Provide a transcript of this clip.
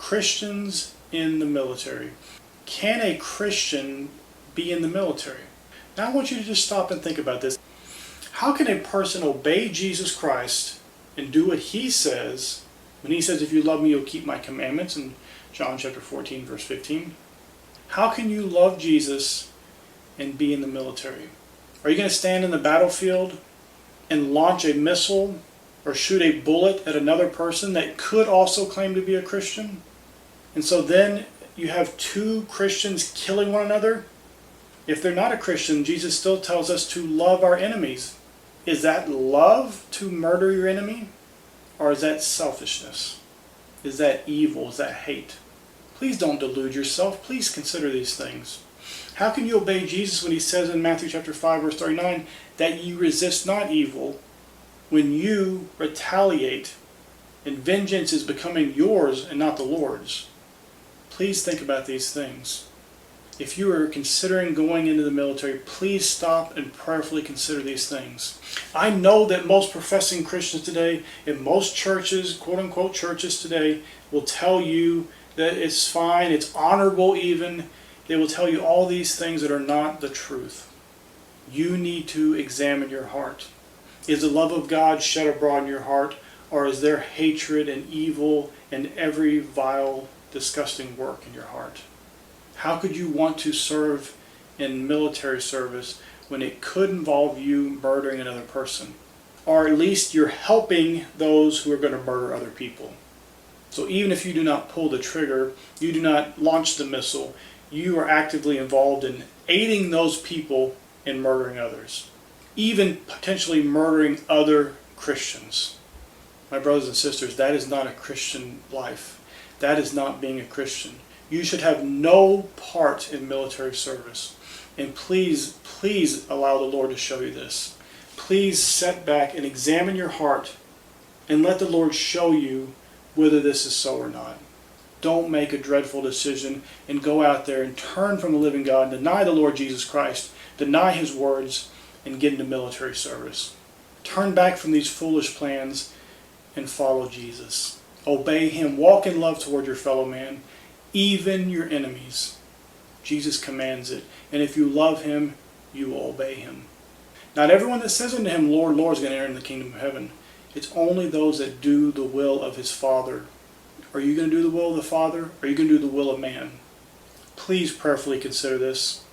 Christians in the military. Can a Christian be in the military? Now I want you to just stop and think about this. How can a person obey Jesus Christ and do what he says when he says, if you love me, you'll keep my commandments in John chapter 14, verse 15? How can you love Jesus and be in the military? Are you going to stand in the battlefield and launch a missile or shoot a bullet at another person that could also claim to be a Christian? And so then you have two Christians killing one another? If they're not a Christian, Jesus still tells us to love our enemies. Is that love to murder your enemy? Or is that selfishness? Is that evil? Is that hate? Please don't delude yourself. Please consider these things. How can you obey Jesus when he says in Matthew chapter 5, verse 39, that you resist not evil when you retaliate and vengeance is becoming yours and not the Lord's? Please think about these things. If you are considering going into the military, please stop and prayerfully consider these things. I know that most professing Christians today, in most churches, quote-unquote churches today, will tell you that it's fine, it's honorable even. They will tell you all these things that are not the truth. You need to examine your heart. Is the love of God shed abroad in your heart, or is there hatred and evil and every vile, disgusting work in your heart? How could you want to serve in military service when it could involve you murdering another person? Or at least you're helping those who are going to murder other people. So even if you do not pull the trigger, you do not launch the missile, you are actively involved in aiding those people in murdering others. Even potentially murdering other Christians. My brothers and sisters, that is not a Christian life. That is not being a Christian. You should have no part in military service. And please, please allow the Lord to show you this. Please set back and examine your heart and let the Lord show you whether this is so or not. Don't make a dreadful decision and go out there and turn from the living God, and deny the Lord Jesus Christ, deny his words, and get into military service. Turn back from these foolish plans and follow Jesus. Obey him. Walk in love toward your fellow man, even your enemies. Jesus commands it. And if you love him, you will obey him. Not everyone that says unto him, Lord, Lord, is going to enter in the kingdom of heaven. It's only those that do the will of his Father. Are you going to do the will of the Father? Or are you going to do the will of man? Please prayerfully consider this.